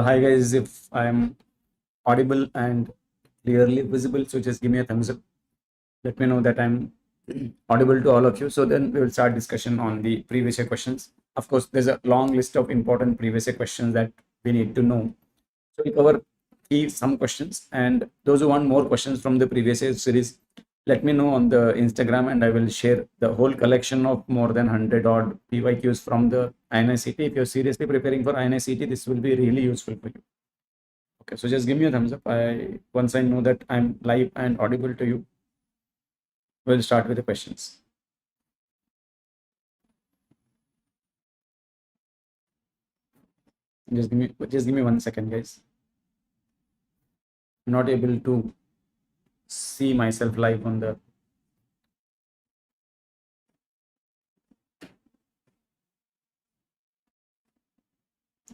Hi guys, if I am audible and clearly visible, so just give me a thumbs up. Let me know that I'm audible to all of you. So then we will start discussion on the previous year questions. Of course, there's a long list of important previous year questions that we need to know. So we cover some questions, and those who want more questions from the previous year series, let me know on the Instagram, and I will share the whole collection of more than 100 odd PYQs from the INICET. If you're seriously preparing for INICET, this will be really useful for you. Okay, so just give me a thumbs up. Once I know that I'm live and audible to you, we'll start with the questions. Just give me 1 second, guys. I'm not able to see myself live on the.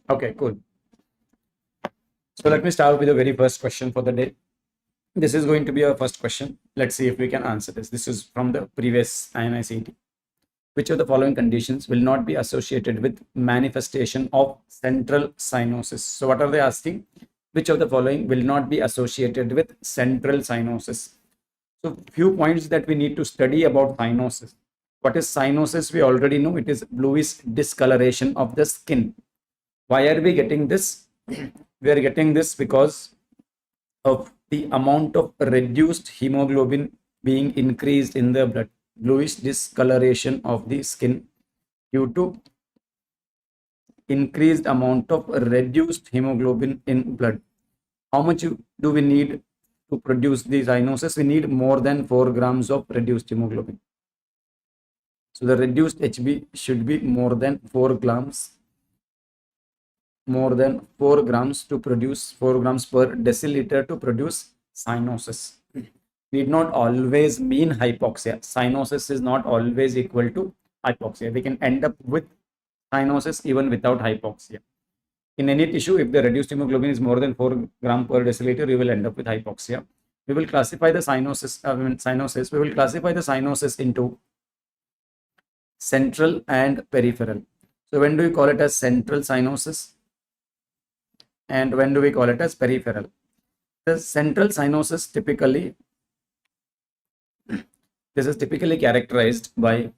Okay, cool. So let me start with the very first question for the day. This is going to be our first question. Let's see if we can answer this. This is from the previous INICET. Which of the following conditions will not be associated with manifestation of central cyanosis? So what are they asking? Which of the following will not be associated with central cyanosis? So few points that we need to study about cyanosis. What is cyanosis? We already know it is bluish discoloration of the skin. Why are we getting this? We are getting this because of the amount of reduced hemoglobin being increased in the blood. Bluish discoloration of the skin due to increased amount of reduced hemoglobin in blood. How much do we need to produce the cyanosis? We need more than 4 grams of reduced hemoglobin. So the reduced HB should be more than 4 grams to produce 4 grams per deciliter to produce cyanosis. Need not always mean hypoxia. Cyanosis is not always equal to hypoxia. We can end up with cyanosis even without hypoxia. In any tissue, if the reduced hemoglobin is more than 4 gram per deciliter, you will end up with hypoxia. We will classify the cyanosis. We will classify the cyanosis into central and peripheral. So when do we call it as central cyanosis? And when do we call it as peripheral? The central cyanosis typically, this is typically characterized by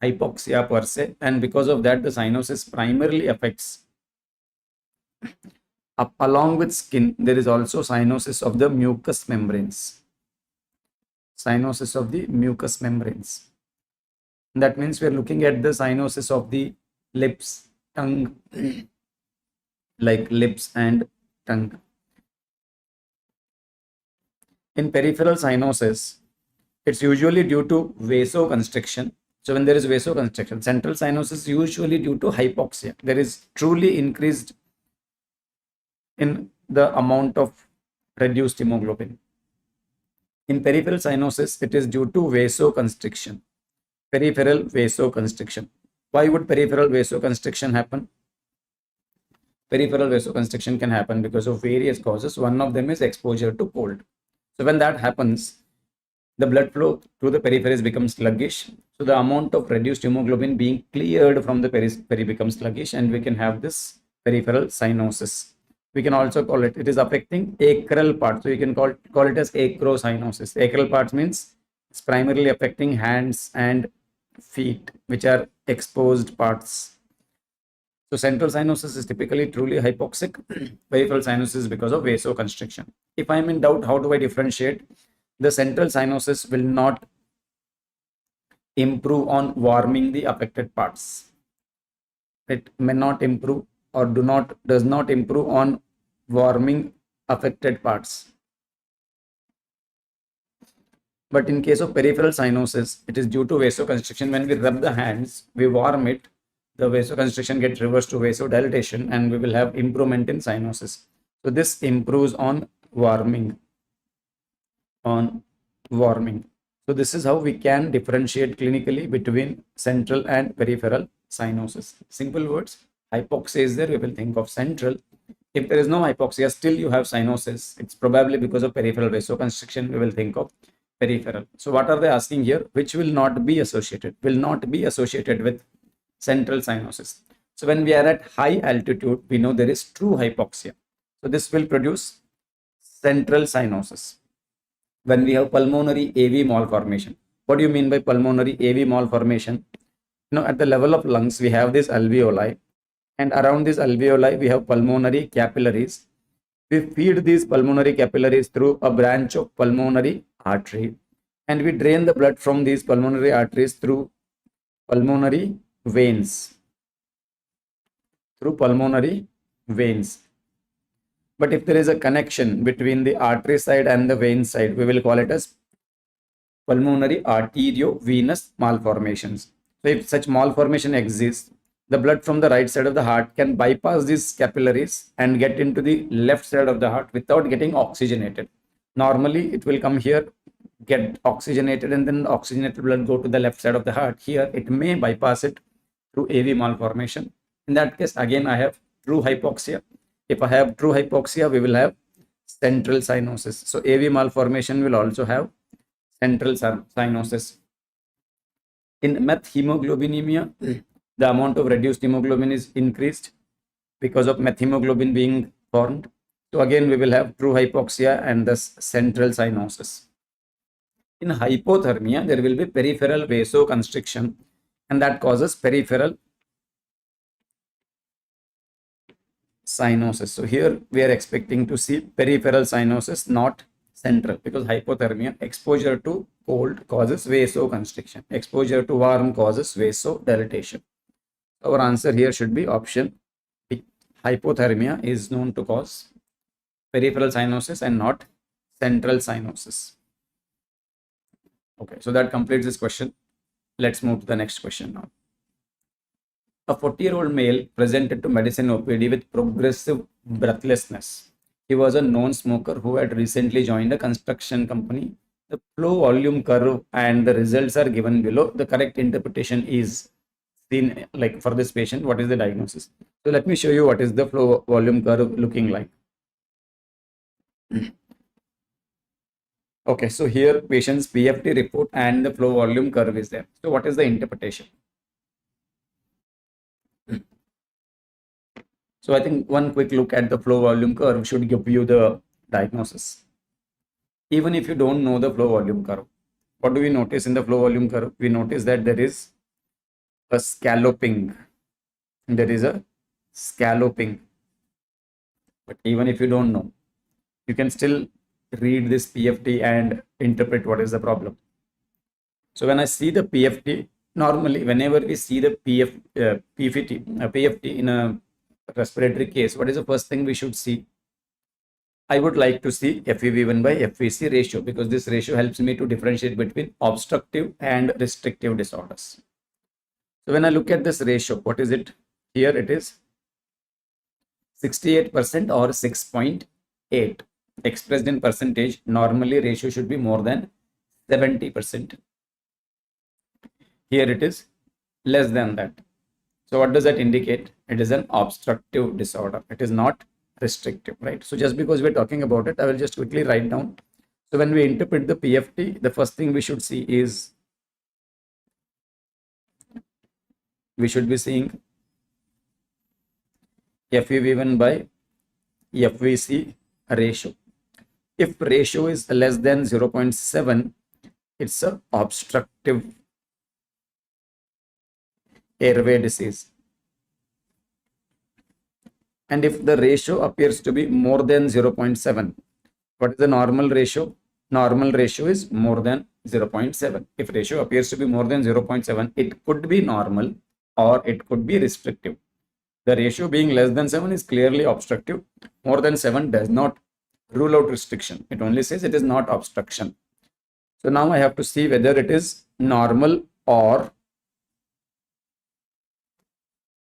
hypoxia per se, and because of that, the cyanosis primarily affects along with skin. There is also cyanosis of the mucous membranes. Cyanosis of the mucous membranes. That means we are looking at the cyanosis of the lips, tongue, like lips and tongue. In peripheral cyanosis, it's usually due to vasoconstriction. So when there is vasoconstriction, central cyanosis is usually due to hypoxia. There is truly increased in the amount of reduced hemoglobin. In peripheral cyanosis, it is due to vasoconstriction. Peripheral vasoconstriction. Why would peripheral vasoconstriction happen? Peripheral vasoconstriction can happen because of various causes. One of them is exposure to cold. So when that happens, the blood flow through the peripheries becomes sluggish. So the amount of reduced hemoglobin being cleared from the periphery becomes sluggish, and we can have this peripheral cyanosis. We can also call it is affecting acral part. So you can call it as acrocyanosis. Acral parts means it's primarily affecting hands and feet, which are exposed parts. So central cyanosis is typically truly hypoxic. Peripheral cyanosis is because of vasoconstriction. If I'm in doubt, how do I differentiate? The central cyanosis will not improve on warming the affected parts. It may not improve or does not improve on warming affected parts. But in case of peripheral cyanosis, it is due to vasoconstriction. When we rub the hands, we warm it, the vasoconstriction gets reversed to vasodilatation, and we will have improvement in cyanosis. So this improves on warming. So this is how we can differentiate clinically between central and peripheral cyanosis. Simple words. Hypoxia is there, we will think of central. If there is no hypoxia, still you have cyanosis. It's probably because of peripheral vasoconstriction, we will think of peripheral. So what are they asking here? Which will not be associated? Will not be associated with central cyanosis. So when we are at high altitude, we know there is true hypoxia. So this will produce central cyanosis. When we have pulmonary AV malformation, what do you mean by pulmonary AV malformation? At the level of lungs, we have this alveoli, and around this alveoli, we have pulmonary capillaries. We feed these pulmonary capillaries through a branch of pulmonary artery, and we drain the blood from these pulmonary arteries through pulmonary veins. But if there is a connection between the artery side and the vein side, we will call it as pulmonary arteriovenous malformations. So if such malformation exists, the blood from the right side of the heart can bypass these capillaries and get into the left side of the heart without getting oxygenated. Normally, it will come here, get oxygenated, and then the oxygenated blood go to the left side of the heart. Here, it may bypass it through AV malformation. In that case, again, I have true hypoxia. If I have true hypoxia, we will have central cyanosis. So AV malformation will also have central cyanosis. In methemoglobinemia, the amount of reduced hemoglobin is increased because of methemoglobin being formed. So again, we will have true hypoxia and thus central cyanosis. In hypothermia, there will be peripheral vasoconstriction, and that causes peripheral cyanosis. So here we are expecting to see peripheral cyanosis, not central, because hypothermia, exposure to cold causes vasoconstriction, exposure to warm causes vasodilatation. Our answer here should be option B. Hypothermia is known to cause peripheral cyanosis and not central cyanosis. Okay, so that completes this question. Let's move to the next question now. A 40-year-old male presented to medicine OPD with progressive breathlessness. He was a known smoker who had recently joined a construction company. The flow volume curve and the results are given below. The correct interpretation is seen like for this patient. What is the diagnosis? So let me show you what is the flow volume curve looking like. Okay, so here patient's PFT report and the flow volume curve is there. So what is the interpretation? So I think one quick look at the flow volume curve should give you the diagnosis. Even if you don't know the flow volume curve, what do we notice in the flow volume curve? We notice that there is a scalloping. There is a scalloping. But even if you don't know, you can still read this PFT and interpret what is the problem. So when I see the PFT, normally whenever we see the PFT in a respiratory case, what is the first thing we should see? I would like to see FEV1 by FVC ratio, because this ratio helps me to differentiate between obstructive and restrictive disorders. So when I look at this ratio, what is it? Here it is 68% or 6.8. Expressed in percentage, normally ratio should be more than 70%. Here it is less than that. So what does that indicate? It is an obstructive disorder. It is not restrictive, right? So just because we're talking about it, I will just quickly write down. So when we interpret the PFT, the first thing we should see is, we should be seeing FEV1 by FVC ratio. If ratio is less than 0.7, it's an obstructive airway disease. And if the ratio appears to be more than 0.7, what is the normal ratio? Normal ratio is more than 0.7. If ratio appears to be more than 0.7, it could be normal or it could be restrictive. The ratio being less than 7 is clearly obstructive. More than 7 does not rule out restriction. It only says it is not obstruction. So now I have to see whether it is normal or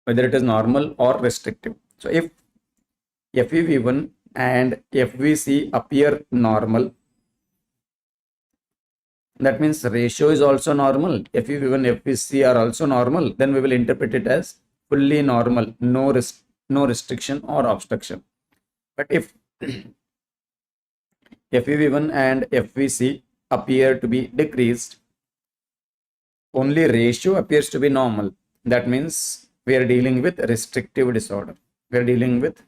restrictive. So if FEV1 and FVC appear normal, that means ratio is also normal. FEV1, FVC are also normal. Then we will interpret it as fully normal, no restriction or obstruction. But if FEV1 and FVC appear to be decreased, only ratio appears to be normal, that means we are dealing with restrictive disorder. We are dealing with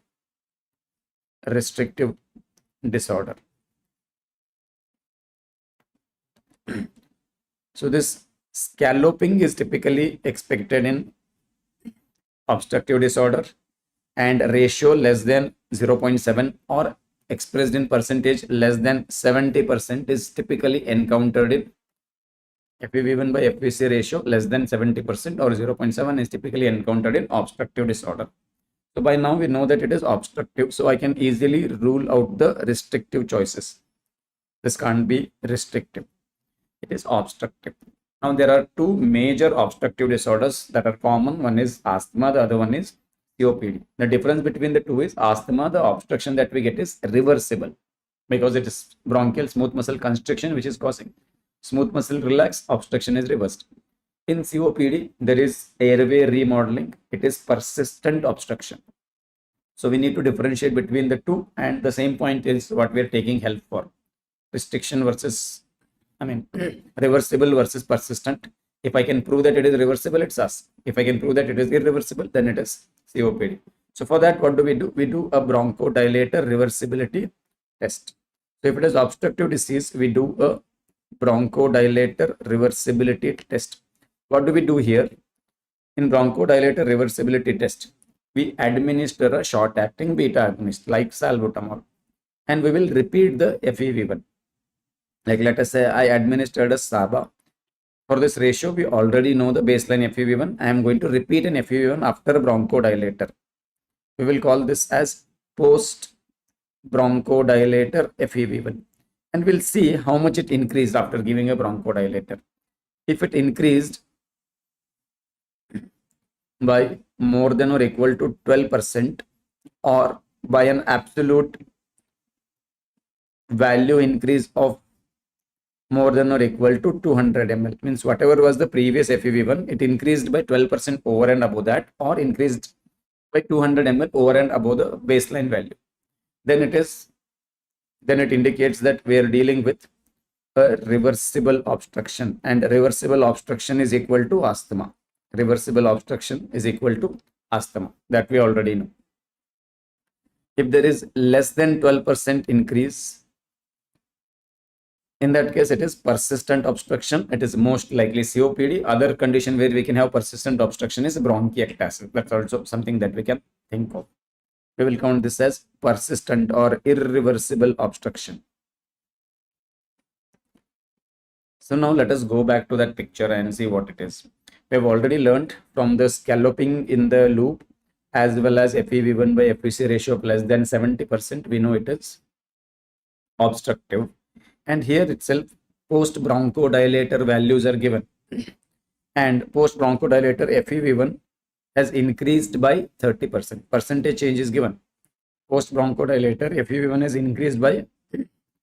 restrictive disorder. So this scalloping is typically expected in obstructive disorder, and ratio less than 0.7 or expressed in percentage less than 70% is typically encountered in FEV1 by FVC ratio less than 70% or 0.7 is typically encountered in obstructive disorder. So by now we know that it is obstructive, so I can easily rule out the restrictive choices. This can't be restrictive. It is obstructive. Now there are two major obstructive disorders that are common. One is asthma, the other one is COPD. The difference between the two is asthma, the obstruction that we get is reversible because it is bronchial smooth muscle constriction which is causing. Smooth muscle relax, obstruction is reversed. In COPD, there is airway remodeling. It is persistent obstruction. So we need to differentiate between the two, and the same point is what we are taking help for. Restriction versus, reversible versus persistent. If I can prove that it is reversible, it's us. If I can prove that it is irreversible, then it is COPD. So for that, what do? We do a bronchodilator reversibility test. So if it is obstructive disease, we do a bronchodilator reversibility test. What do we do here? In bronchodilator reversibility test, we administer a short-acting beta agonist like salbutamol, and we will repeat the FEV1. Like let us say I administered a SABA. For this ratio, we already know the baseline FEV1. I am going to repeat an FEV1 after a bronchodilator. We will call this as post-bronchodilator FEV1. And we'll see how much it increased after giving a bronchodilator. If it increased by more than or equal to 12% or by an absolute value increase of more than or equal to 200 ml, means whatever was the previous FEV1, it increased by 12% over and above that, or increased by 200 ml over and above the baseline value, then it indicates that we are dealing with a reversible obstruction, and reversible obstruction is equal to asthma. Reversible obstruction is equal to asthma, that we already know. If there is less than 12% increase, in that case, it is persistent obstruction. It is most likely COPD. Other condition where we can have persistent obstruction is bronchiectasis. That's also something that we can think of. We will count this as persistent or irreversible obstruction. So now let us go back to that picture and see what it is. We have already learned from the scalloping in the loop as well as FEV1 by FVC ratio of less than 70%. We know it is obstructive. And here itself, post bronchodilator values are given. And post bronchodilator FEV1 has increased by 30%. Percentage change is given. Post bronchodilator FEV1 has increased by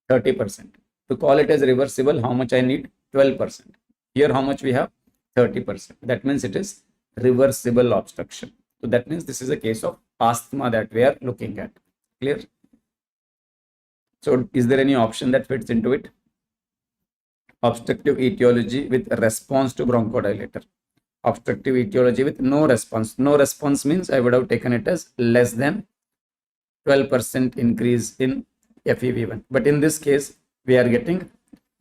30%. To call it as reversible, how much I need? 12%. Here, how much we have? 30%. That means it is reversible obstruction. So that means this is a case of asthma that we are looking at. Clear? So is there any option that fits into it? Obstructive etiology with response to bronchodilator. Obstructive etiology with no response. No response means I would have taken it as less than 12% increase in FEV1. But in this case, we are getting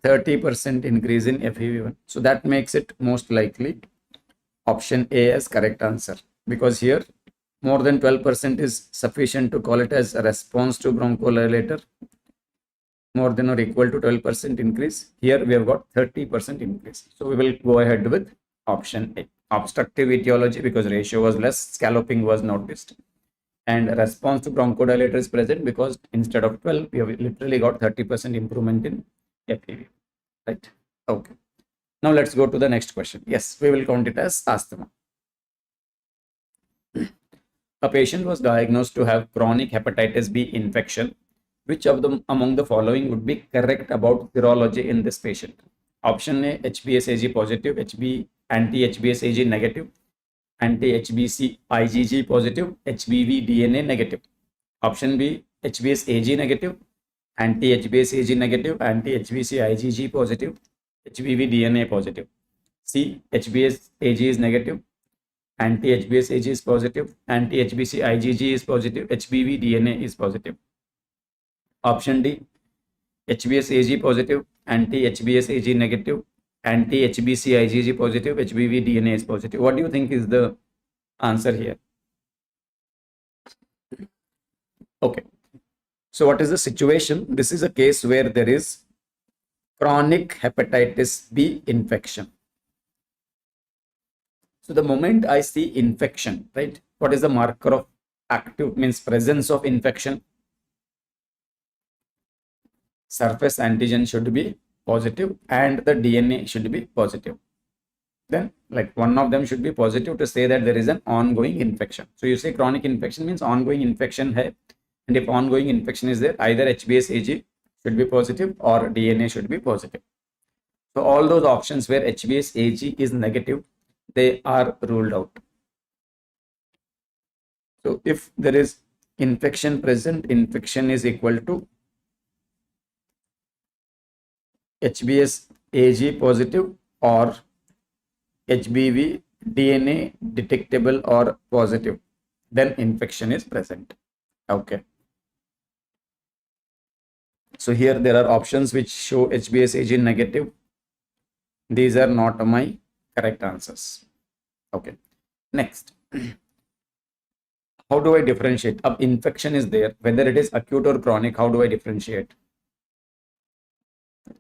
30% increase in FEV1. So that makes it most likely option A as correct answer. Because here, more than 12% is sufficient to call it as a response to bronchodilator. More than or equal to 12% increase. Here we have got 30% increase. So we will go ahead with option A. Obstructive etiology because ratio was less, scalloping was noticed. And response to bronchodilator is present because instead of 12, we have literally got 30% improvement in FEV. Right? Okay. Now let's go to the next question. Yes, we will count it as asthma. A patient was diagnosed to have chronic hepatitis B infection. Which of them among the following would be correct about serology in this patient? Option A, HBsAg positive, anti-HBsAg negative, anti-HBc IgG positive, HBV DNA negative. Option B, HBsAg negative, anti-HBsAg negative, anti-HBc IgG positive, HBV DNA positive. C, HBsAg is negative, anti-HBsAg is positive, anti-HBc IgG is positive, HBV DNA is positive. Option D, HBsAg positive, anti-HBsAg negative, anti-HBc IgG positive, HBV DNA is positive. What do you think is the answer here? Okay. So what is the situation? This is a case where there is chronic hepatitis B infection. So the moment I see infection, right? What is the marker of active, means presence of infection? Surface antigen should be positive and the DNA should be positive. Then like one of them should be positive to say that there is an ongoing infection. So you say chronic infection means ongoing infection hai, and if ongoing infection is there, either HBsAg should be positive or DNA should be positive. So all those options where HBsAg is negative, they are ruled out. So if there is infection present, infection is equal to HBsAg positive or HBV DNA detectable or positive, then infection is present. Okay. So here there are options which show HBsAg negative. These are not my correct answers. Okay. Next. How do I differentiate? Ab infection is there, whether it is acute or chronic, how do I differentiate?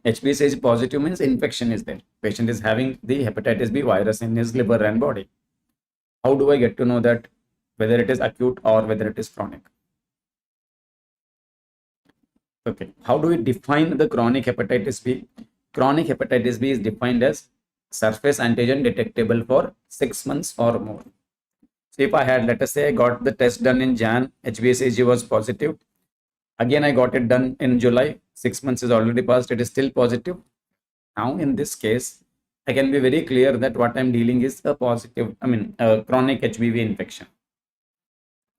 HBsAg positive means infection is there. Patient is having the hepatitis B virus in his liver and body. How do I get to know that whether it is acute or whether it is chronic? Okay. How do we define the chronic hepatitis B? Chronic hepatitis B is defined as surface antigen detectable for 6 months or more. So if I had, let us say I got the test done in Jan, HBsAg was positive. Again, I got it done in July. 6 months is already passed. It is still positive. Now, in this case, I can be very clear that what I'm dealing is a positive, a chronic HBV infection.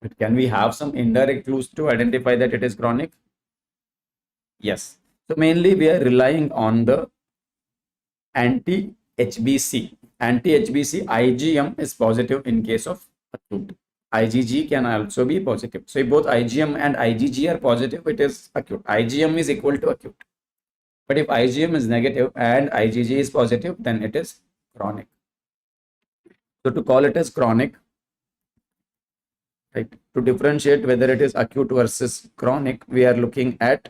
But can we have some indirect clues to identify that it is chronic? Yes. So mainly we are relying on the anti-HBC. Anti-HBC IgM is positive in case of acute. IgG can also be positive. So if both IgM and IgG are positive, it is acute. IgM is equal to acute. But if IgM is negative and IgG is positive, then it is chronic. So to call it as chronic, right, to differentiate whether it is acute versus chronic, we are looking at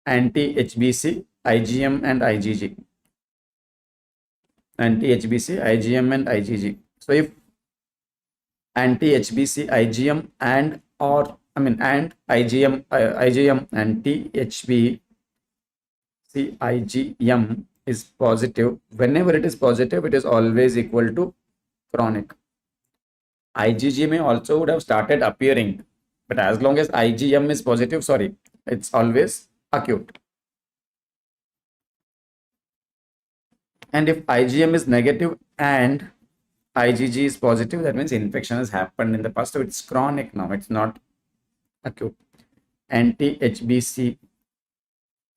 anti-HBC, IgM and IgG. Anti-HBC, IgM and IgG. So if anti-HBC, IgM and IgM, anti-HBC, IgM is positive. Whenever it is positive, it is always equal to chronic. IgG may also would have started appearing, but as long as IgM is positive, it's always acute. And if IgM is negative and IgG is positive, that means infection has happened in the past. So it's chronic now, it's not acute. Anti-HBC,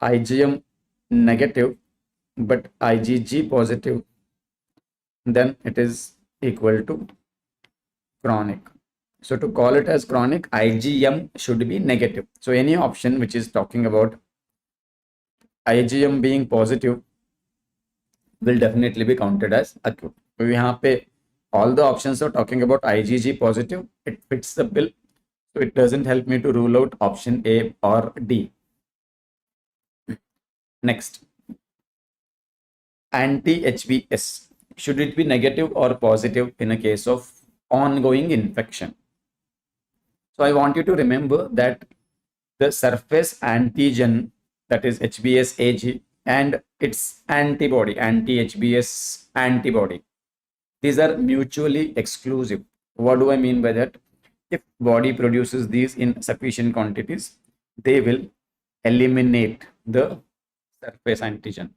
IgM negative, but IgG positive, then it is equal to chronic. So to call it as chronic, IgM should be negative. So any option which is talking about IgM being positive will definitely be counted as acute. So यहाँ पे all the options are talking about IgG positive. It fits the bill. So it doesn't help me to rule out option A or D. Next, anti-HBs. Should it be negative or positive in a case of ongoing infection? So I want you to remember that the surface antigen, that is HBsAg, and its antibody, anti-HBs antibody, these are mutually exclusive. What do I mean by that? If body produces these in sufficient quantities, they will eliminate the surface antigen.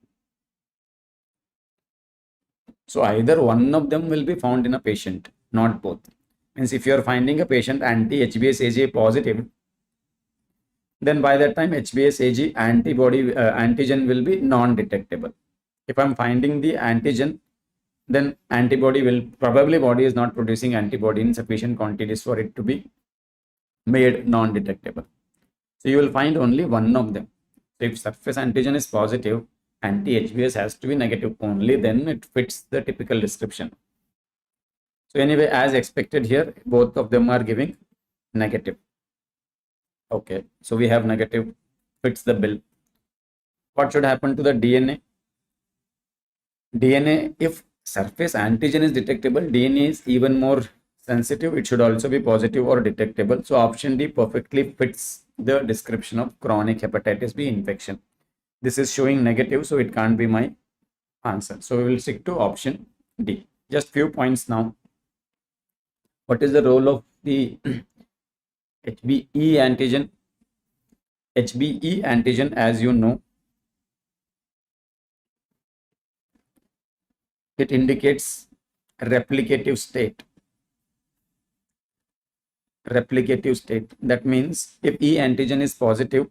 So either one of them will be found in a patient, not both. Means if you are finding a patient anti-HBsAg positive, then by that time HBsAg antibody antigen will be non-detectable. If I'm finding the antigen, then antibody will probably, body is not producing antibody in sufficient quantities for it to be made non-detectable. So you will find only one of them. So if surface antigen is positive, anti-HBs has to be negative. Only then it fits the typical description. So anyway, as expected here, both of them are giving negative. Okay, so we have negative, fits the bill. What should happen to the DNA? DNA, if surface antigen is detectable, DNA is even more sensitive. It should also be positive or detectable. So option D perfectly fits the description of chronic hepatitis B infection. This is showing negative, so it can't be my answer. So we will stick to option D. Just few points now. What is the role of the HBe antigen? HBe antigen, as you know, it indicates replicative state. Replicative state. That means if E antigen is positive,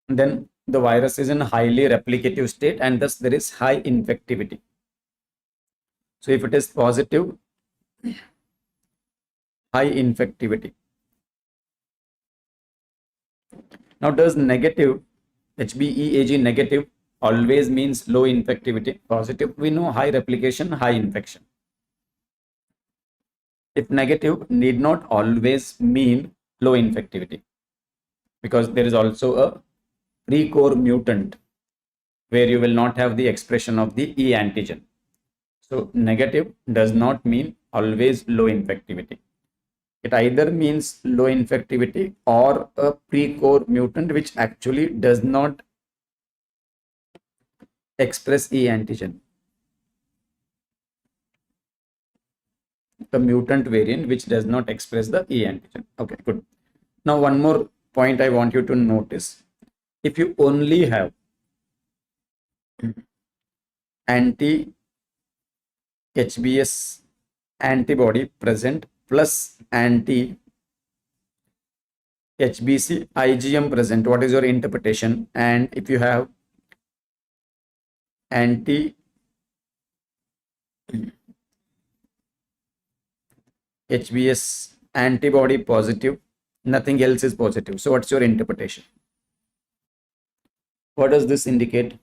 then the virus is in a highly replicative state and thus there is high infectivity. So if it is positive, high infectivity. Now does negative, HBeAg negative always means low infectivity? Positive, we know high replication, high infection. If negative, need not always mean low infectivity, because there is also a recur mutant where you will not have the expression of the E antigen. So negative does not mean always low infectivity. It either means low infectivity or a pre-core mutant which actually does not express E antigen. The mutant variant which does not express the E antigen. Okay, good. Now one more point I want you to notice. If you only have anti-HBs antibody present plus anti-HBC IgM present, what is your interpretation? And if you have anti-HBs antibody positive, nothing else is positive. So what's your interpretation? What does this indicate?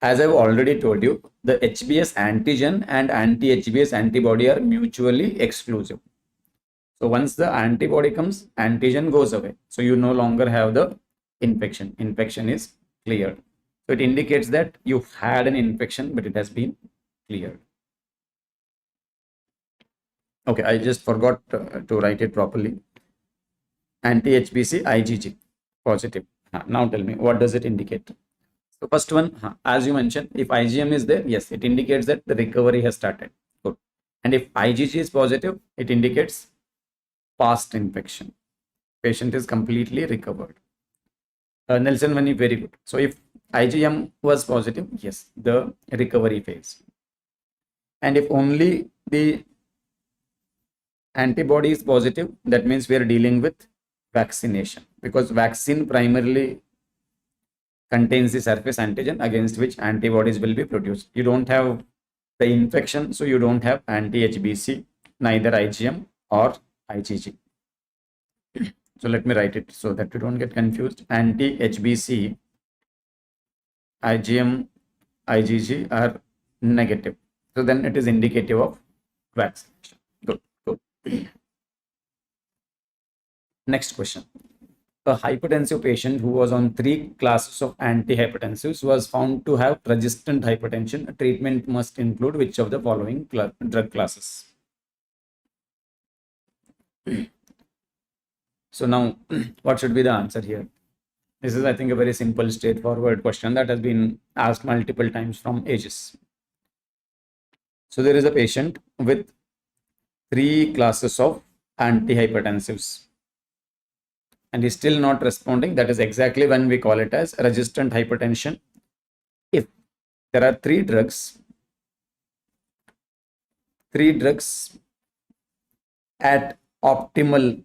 As I've already told you, the HBs antigen and anti-HBs antibody are mutually exclusive. So once the antibody comes, antigen goes away. So you no longer have the infection. Infection is cleared. So it indicates that you had an infection, but it has been cleared. Okay, I just forgot to write it properly. Anti-HBC IgG positive. Now tell me, what does it indicate? So first one, as you mentioned, if IgM is there, yes, it indicates that the recovery has started. Good. And if IgG is positive, it indicates past infection. Patient is completely recovered. Nelson Vani, very good. So if IgM was positive, yes, the recovery phase. And if only the antibody is positive, that means we are dealing with vaccination, because vaccine primarily contains the surface antigen against which antibodies will be produced. You don't have the infection, so you don't have anti-HBC, neither IgM or IgG. So let me write it so that you don't get confused. Anti-HBC, IgM, IgG are negative. So then it is indicative of vaccination. Good. Next question. A hypertensive patient who was on 3 classes of antihypertensives was found to have resistant hypertension. Treatment must include which of the following drug classes? So now, what should be the answer here? This is, I think, a very simple, straightforward question that has been asked multiple times from ages. So there is a patient with 3 classes of antihypertensives and is still not responding. That is exactly when we call it as resistant hypertension. If there are 3 drugs at optimal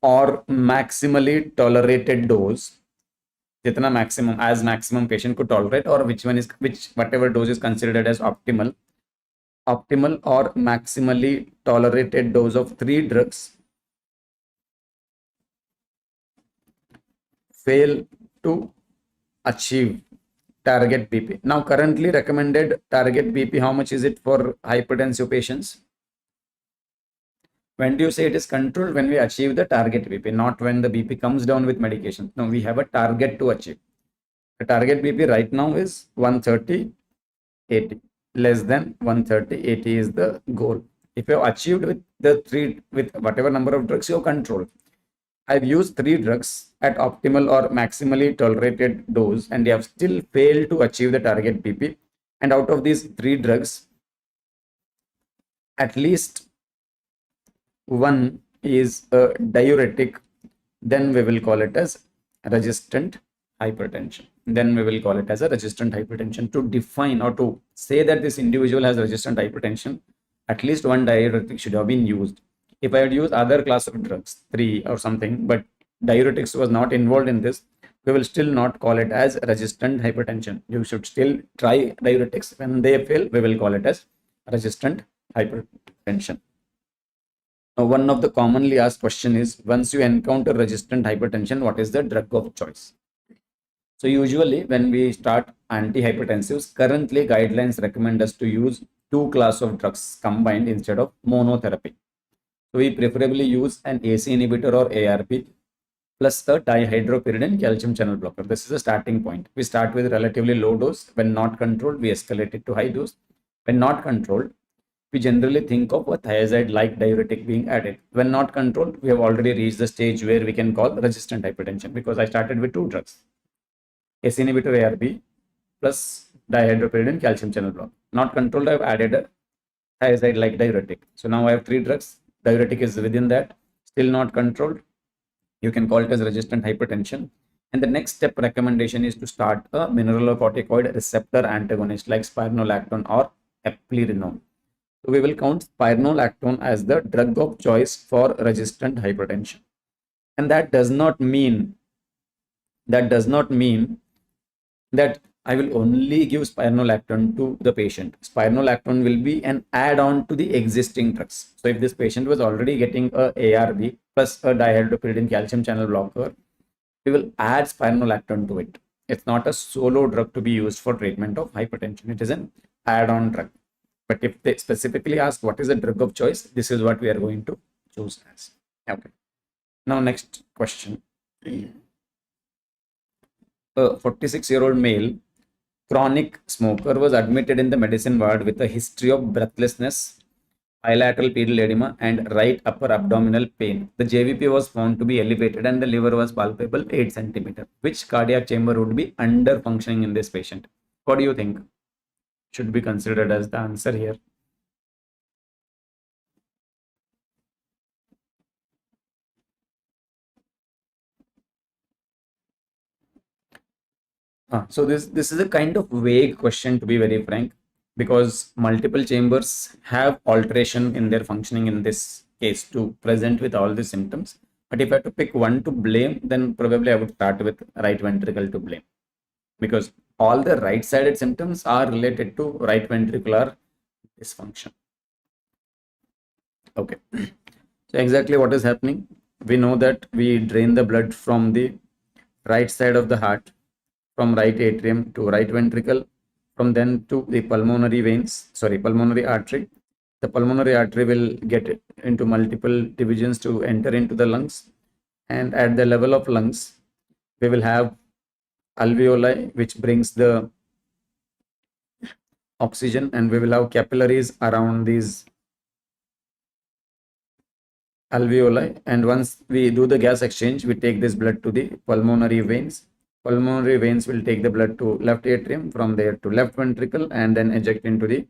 or maximally tolerated dose, jitna maximum, as maximum patient could tolerate, or whatever dose is considered as optimal, optimal or maximally tolerated dose of 3 drugs fail to achieve target BP. Now, currently recommended target BP, how much is it for hypertensive patients? When do you say it is controlled? When we achieve the target BP, not when the BP comes down with medication. No, we have a target to achieve. The target BP right now is 130, 80. Less than 130, 80 is the goal. If you have achieved with whatever number of drugs you have controlled. I've used 3 drugs at optimal or maximally tolerated dose and they have still failed to achieve the target BP. And out of these 3 drugs, at least one is a diuretic, then we will call it as resistant hypertension. Then we will call it as a resistant hypertension. To define or to say that this individual has resistant hypertension, at least one diuretic should have been used. If I had used other class of drugs, 3 or something, but diuretics was not involved in this, we will still not call it as resistant hypertension. You should still try diuretics. When they fail, we will call it as resistant hypertension. Now, one of the commonly asked question is, once you encounter resistant hypertension, what is the drug of choice? So usually when we start antihypertensives, currently guidelines recommend us to use 2 class of drugs combined instead of monotherapy. So we preferably use an AC inhibitor or ARB plus a dihydropyridine calcium channel blocker. This is the starting point. We start with relatively low dose. When not controlled, we escalate it to high dose. When not controlled, we generally think of a thiazide-like diuretic being added. When not controlled, we have already reached the stage where we can call resistant hypertension because I started with 2 drugs. AC inhibitor ARB plus dihydropyridine calcium channel blocker. Not controlled, I have added a thiazide-like diuretic. So now I have 3 drugs. Diuretic is within that. Still not controlled. You can call it as resistant hypertension. And the next step recommendation is to start a mineralocorticoid receptor antagonist like spironolactone or eplerenone. So we will count spironolactone as the drug of choice for resistant hypertension. And that does not mean that I will only give spironolactone to the patient. Spironolactone will be an add-on to the existing drugs. So if this patient was already getting a ARB plus a dihydropyridine calcium channel blocker, we will add spironolactone to it. It's not a solo drug to be used for treatment of hypertension. It is an add-on drug. But if they specifically ask what is the drug of choice, this is what we are going to choose as. Okay. Now next question. A 46-year-old male chronic smoker was admitted in the medicine ward with a history of breathlessness, bilateral pedal edema, and right upper abdominal pain. The JVP was found to be elevated and the liver was palpable 8 centimeter. Which cardiac chamber would be under functioning in this patient? What do you think should be considered as the answer here? So this is a kind of vague question, to be very frank, because multiple chambers have alteration in their functioning in this case to present with all the symptoms. But if I have to pick one to blame, then probably I would start with right ventricle to blame, because all the right-sided symptoms are related to right ventricular dysfunction. Okay. So exactly what is happening? We know that we drain the blood from the right side of the heart, from right atrium to right ventricle, from then to the pulmonary artery. The pulmonary artery will get into multiple divisions to enter into the lungs. And at the level of lungs, we will have alveoli, which brings the oxygen, and we will have capillaries around these alveoli. And once we do the gas exchange, we take this blood to the pulmonary veins. Pulmonary veins will take the blood to left atrium, from there to left ventricle, and then eject into the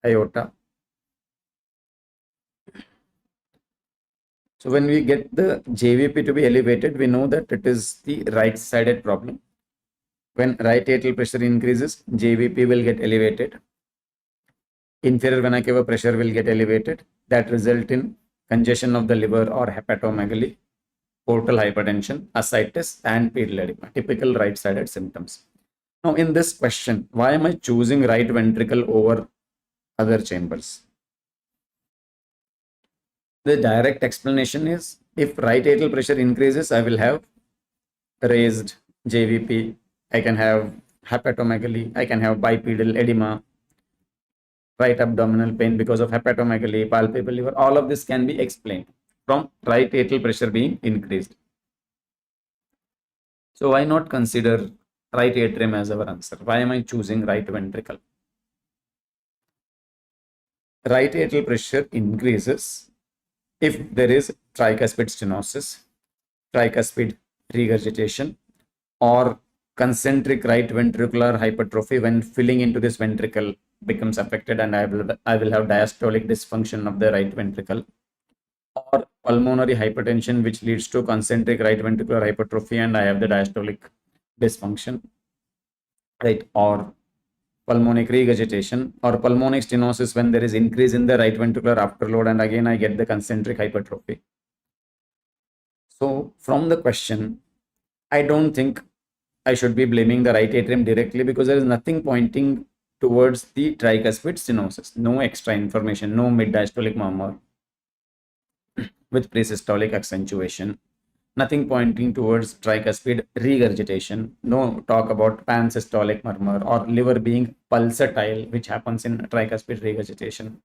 aorta. So when we get the JVP to be elevated, we know that it is the right-sided problem. When right atrial pressure increases, JVP will get elevated. Inferior vena cava pressure will get elevated. That result in congestion of the liver or hepatomegaly, portal hypertension, ascites, and pedal edema, typical right-sided symptoms. Now, in this question, why am I choosing right ventricle over other chambers. The direct explanation is if right atrial pressure increases, I will have raised JVP, I can have hepatomegaly, I can have bipedal edema, right abdominal pain because of hepatomegaly, palpable liver. All of this can be explained from right atrial pressure being increased. So why not consider right atrium as our answer? Why am I choosing right ventricle? Right atrial pressure increases if there is tricuspid stenosis, tricuspid regurgitation, or concentric right ventricular hypertrophy when filling into this ventricle becomes affected, and I will have diastolic dysfunction of the right ventricle, or pulmonary hypertension which leads to concentric right ventricular hypertrophy and I have the diastolic dysfunction, right? Or pulmonic regurgitation or pulmonic stenosis when there is increase in the right ventricular afterload and again I get the concentric hypertrophy. So from the question, I don't think I should be blaming the right atrium directly because there is nothing pointing towards the tricuspid stenosis. No extra information, no mid-diastolic murmur with presystolic accentuation, nothing pointing towards tricuspid regurgitation, no talk about pansystolic murmur or liver being pulsatile, which happens in tricuspid regurgitation.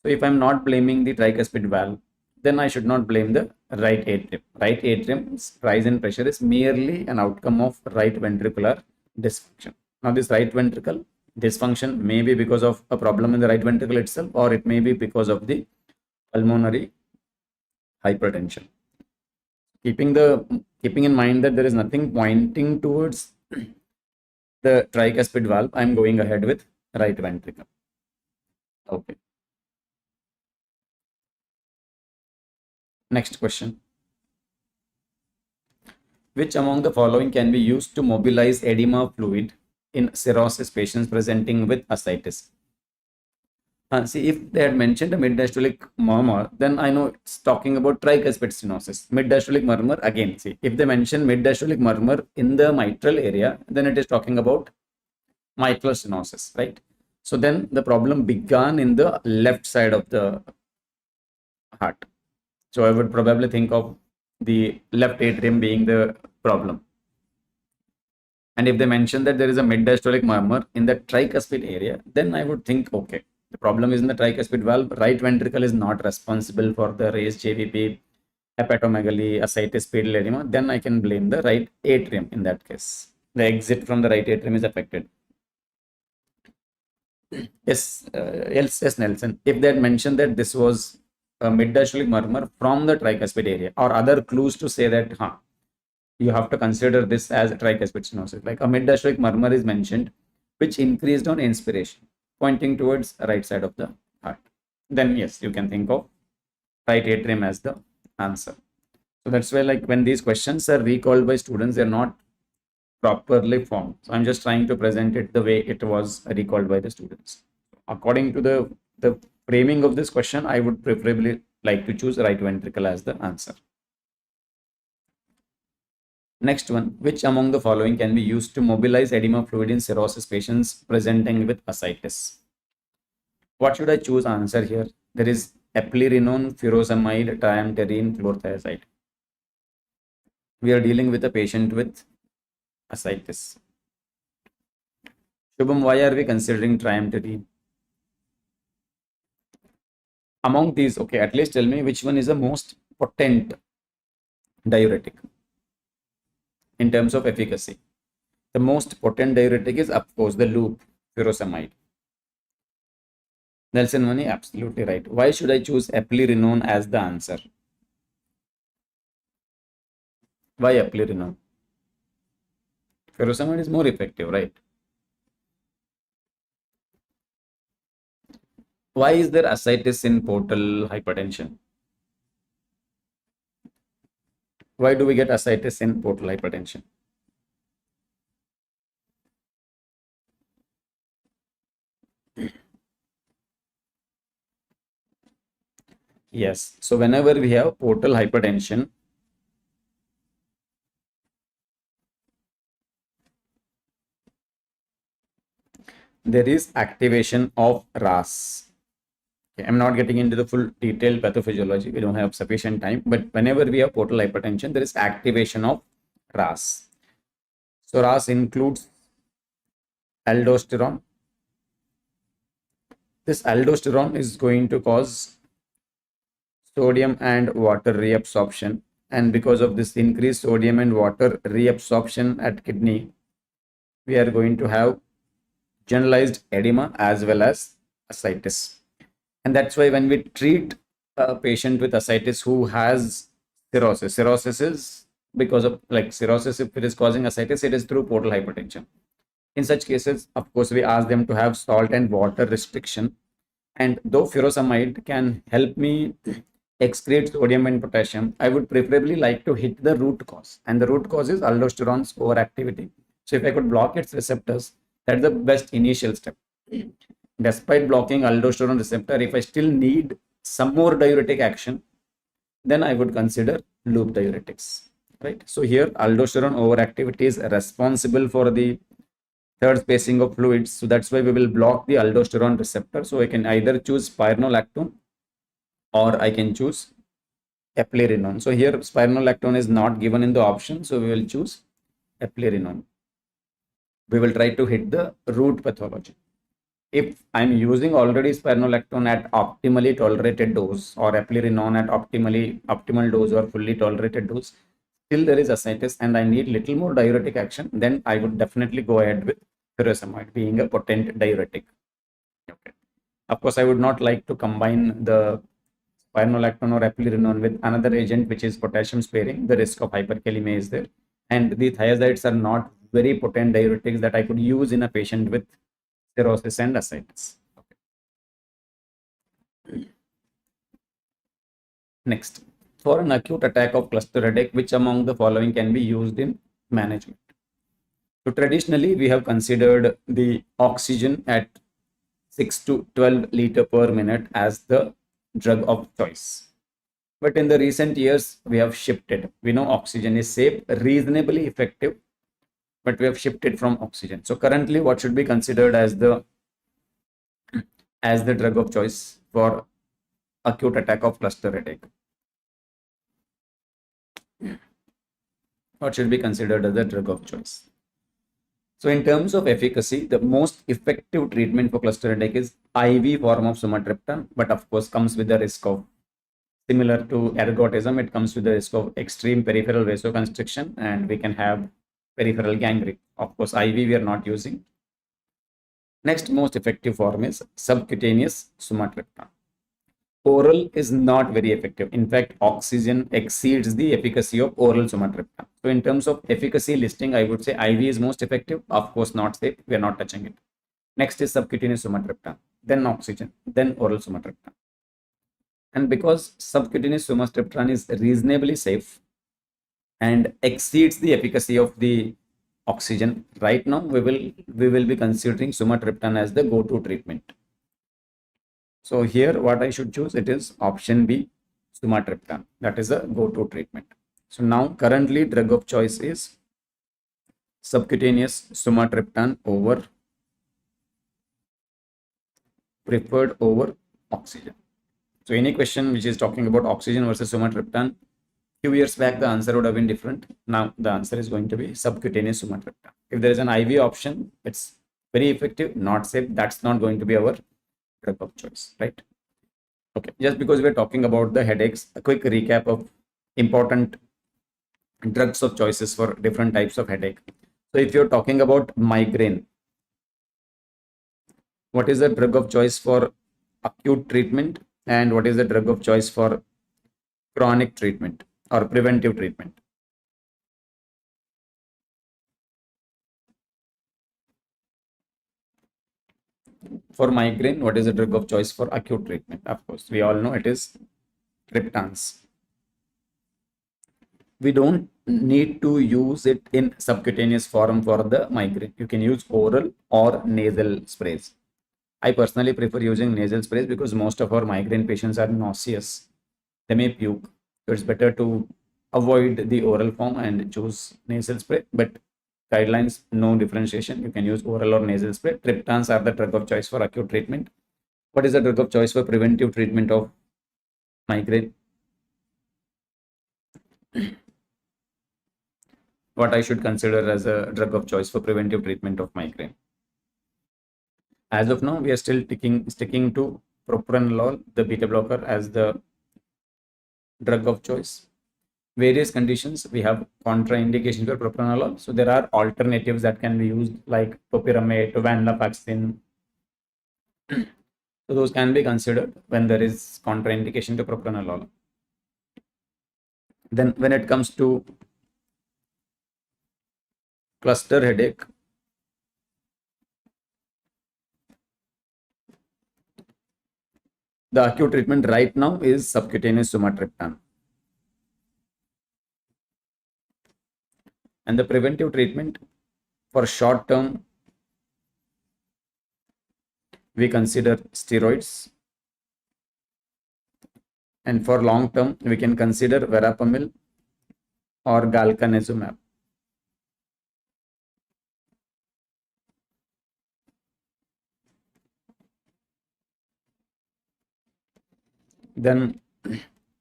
So if I'm not blaming the tricuspid valve, then I should not blame the right atrium. Right atrium's rise in pressure is merely an outcome of right ventricular dysfunction. Now, this right ventricle dysfunction may be because of a problem in the right ventricle itself, or it may be because of the pulmonary hypertension. Keeping in mind that there is nothing pointing towards the tricuspid valve, I'm going ahead with right ventricle. Okay. Next question. Which among the following can be used to mobilize edema fluid in cirrhosis patients presenting with ascites? See, if they had mentioned a mid-diastolic murmur, then I know it's talking about tricuspid stenosis. Mid-diastolic murmur, again, see, if they mention mid-diastolic murmur in the mitral area, then it is talking about mitral stenosis, right? So then the problem began in the left side of the heart. So I would probably think of the left atrium being the problem. And if they mention that there is a mid-diastolic murmur in the tricuspid area, then I would think, okay, the problem is in the tricuspid valve. Right ventricle is not responsible for the raised JVP, hepatomegaly, ascites, pedal edema. Then I can blame the right atrium in that case. The exit from the right atrium is affected. Yes, yes, Nelson. If they had mentioned that this was a mid-diastolic murmur from the tricuspid area or other clues to say that, you have to consider this as tricuspid stenosis. Like a mid-diastolic murmur is mentioned, which increased on inspiration, pointing towards right side of the heart. Then yes, you can think of right atrium as the answer. So that's why, like, when these questions are recalled by students, they're not properly formed. So I'm just trying to present it the way it was recalled by the students. According to the framing of this question, I would preferably like to choose right ventricle as the answer. Next one, which among the following can be used to mobilize edema fluid in cirrhosis patients presenting with ascites? What should I choose answer here? There is eplerenone, furosemide, triamterene, chlorothiazide. We are dealing with a patient with ascites. Shubham, why are we considering triamterene? Among these, okay, at least tell me which one is the most potent diuretic in terms of efficacy. The most potent diuretic is, of course, the loop, furosemide. Nelson Mani, absolutely right. Why should I choose eplerenone as the answer? Why eplerenone? Furosemide is more effective, right? Why is there ascites in portal hypertension? Why do we get ascites in portal hypertension? Yes. So whenever we have portal hypertension, there is activation of RAS. Okay, I'm not getting into the full detailed pathophysiology. We don't have sufficient time. But whenever we have portal hypertension, there is activation of RAS. So RAS includes aldosterone. This aldosterone is going to cause sodium and water reabsorption. And because of this increased sodium and water reabsorption at kidney, we are going to have generalized edema as well as ascites. And that's why when we treat a patient with ascites who has cirrhosis is because of like cirrhosis, if it is causing ascites, it is through portal hypertension. In such cases, of course, we ask them to have salt and water restriction. And though furosemide can help me excrete sodium and potassium, I would preferably like to hit the root cause. And the root cause is aldosterone's overactivity. So if I could block its receptors, that's the best initial step. Despite blocking aldosterone receptor, if I still need some more diuretic action, then I would consider loop diuretics, right? So here aldosterone overactivity is responsible for the third spacing of fluids. So that's why we will block the aldosterone receptor. So I can either choose spironolactone or I can choose eplerenone. So here spironolactone is not given in the option. So we will choose eplerenone. We will try to hit the root pathology. If I'm using already spironolactone at optimally tolerated dose or eplerenone at optimal dose or fully tolerated dose, still there is ascites and I need little more diuretic action, then I would definitely go ahead with furosemide being a potent diuretic. Okay. Of course, I would not like to combine the spironolactone or eplerenone with another agent which is potassium sparing. The risk of hyperkalemia is there, and the thiazides are not very potent diuretics that I could use in a patient with cirrhosis and ascites. Okay. Next, for an acute attack of cluster headache, which among the following can be used in management? So traditionally, we have considered the oxygen at 6 to 12 liter per minute as the drug of choice. But in the recent years, we have shifted. We know oxygen is safe, reasonably effective, but we have shifted from oxygen. So currently, what should be considered as the drug of choice for acute attack of cluster headache? What should be considered as the drug of choice? So in terms of efficacy, the most effective treatment for cluster headache is IV form of sumatriptan, but of course comes with the risk of, similar to ergotism, it comes with the risk of extreme peripheral vasoconstriction and we can have peripheral gangrene. Of course, IV we are not using. Next most effective form is subcutaneous sumatriptan. Oral is not very effective. In fact, oxygen exceeds the efficacy of oral sumatriptan. So in terms of efficacy listing, I would say IV is most effective. Of course, not safe. We are not touching it. Next is subcutaneous sumatriptan, then oxygen, then oral sumatriptan. And because subcutaneous sumatriptan is reasonably safe and exceeds the efficacy of the oxygen, right now we will be considering sumatriptan as the go-to treatment. So here what I should choose, it is option B, sumatriptan. That is a go-to treatment. So now currently drug of choice is subcutaneous sumatriptan preferred over oxygen. So any question which is talking about oxygen versus sumatriptan, few years back the answer would have been different. Now the answer is going to be subcutaneous sumatriptan. If there is an IV option, it's very effective, not safe. That's not going to be our drug of choice, right? Okay, just because we're talking about the headaches, a quick recap of important drugs of choices for different types of headache. So if you're talking about migraine, what is the drug of choice for acute treatment and what is the drug of choice for chronic treatment or preventive treatment? For migraine, what is the drug of choice for acute treatment? Of course, we all know it is triptans. We don't need to use it in subcutaneous form for the migraine. You can use oral or nasal sprays. I personally prefer using nasal sprays because most of our migraine patients are nauseous. They may puke. So it's better to avoid the oral form and choose nasal spray. But guidelines, no differentiation. You can use oral or nasal spray. Triptans are the drug of choice for acute treatment. What is the drug of choice for preventive treatment of migraine? What I should consider as a drug of choice for preventive treatment of migraine? As of now, we are still sticking to propranolol, the beta blocker, as the drug of choice. Various conditions, we have contraindications for propranolol. So there are alternatives that can be used like topiramate, venlafaxine. So those can be considered when there is contraindication to propranolol. Then when it comes to cluster headache, the acute treatment right now is subcutaneous sumatriptan. And the preventive treatment for short term, we consider steroids. And for long term, we can consider verapamil or galcanezumab. Then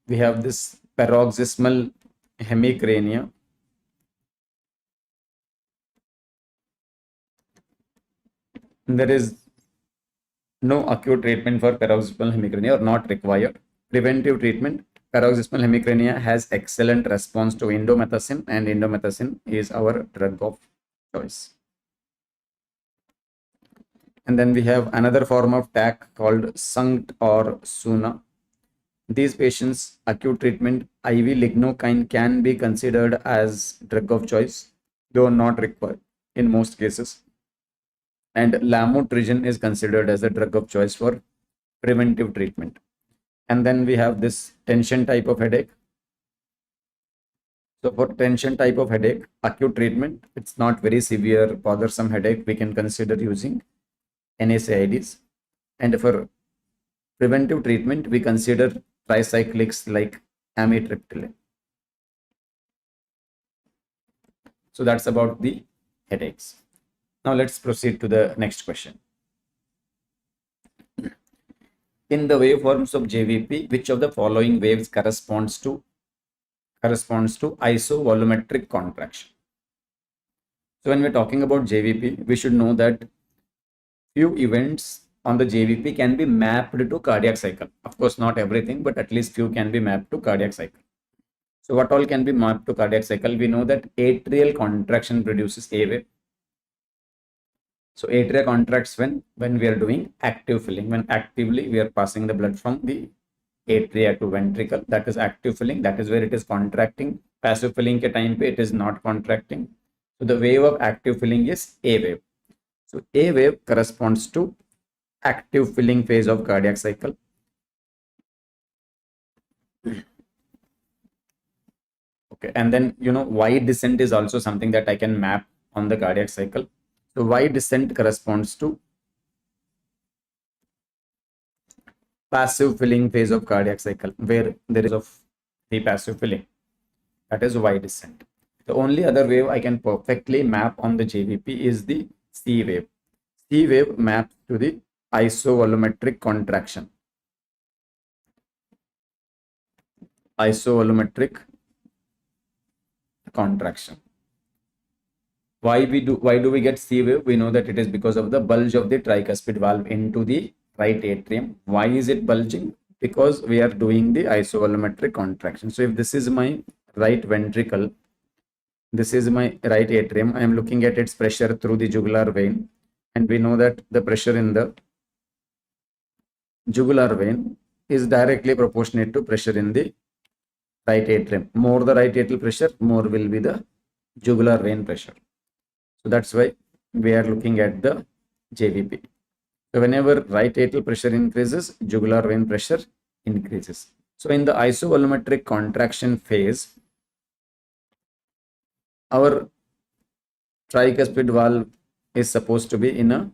we have this paroxysmal hemicrania. There is no acute treatment for paroxysmal hemicrania or not required. Preventive treatment, paroxysmal hemicrania has excellent response to indomethacin, and indomethacin is our drug of choice. And then we have another form of TAC called SUNCT or SUNA. These patients, acute treatment, IV lignocaine can be considered as drug of choice, though not required in most cases. And lamotrigine is considered as a drug of choice for preventive treatment. And then we have this tension type of headache. So for tension type of headache, acute treatment, it's not very severe, bothersome headache, we can consider using NSAIDs. And for preventive treatment, we consider tricyclics like amitriptyline. So that's about the headaches. Now let's proceed to the next question. In the waveforms of JVP, which of the following waves corresponds to isovolumetric contraction? So when we're talking about JVP, we should know that few events on the JVP can be mapped to cardiac cycle. Of course, not everything, but at least few can be mapped to cardiac cycle. So what all can be mapped to cardiac cycle? We know that atrial contraction produces A wave. So atria contracts when we are doing active filling, when actively we are passing the blood from the atria to ventricle, that is active filling, that is where it is contracting. Passive filling ke time pe it is not contracting. So the wave of active filling is A wave. So A wave corresponds to active filling phase of cardiac cycle. Okay, and then Y descent is also something that I can map on the cardiac cycle. So Y descent corresponds to passive filling phase of cardiac cycle, where there is of the passive filling, that is Y descent. The only other wave I can perfectly map on the JVP is the C wave. C wave maps to the isovolumetric contraction. Isovolumetric contraction. Why do we get C wave? We know that it is because of the bulge of the tricuspid valve into the right atrium. Why is it bulging? Because we are doing the isovolumetric contraction. So if this is my right ventricle, this is my right atrium, I am looking at its pressure through the jugular vein, and we know that the pressure in the jugular vein is directly proportionate to pressure in the right atrium. More the right atrial pressure, more will be the jugular vein pressure. So that's why we are looking at the JVP. So whenever right atrial pressure increases, jugular vein pressure increases. So in the isovolumetric contraction phase, our tricuspid valve is supposed to be in a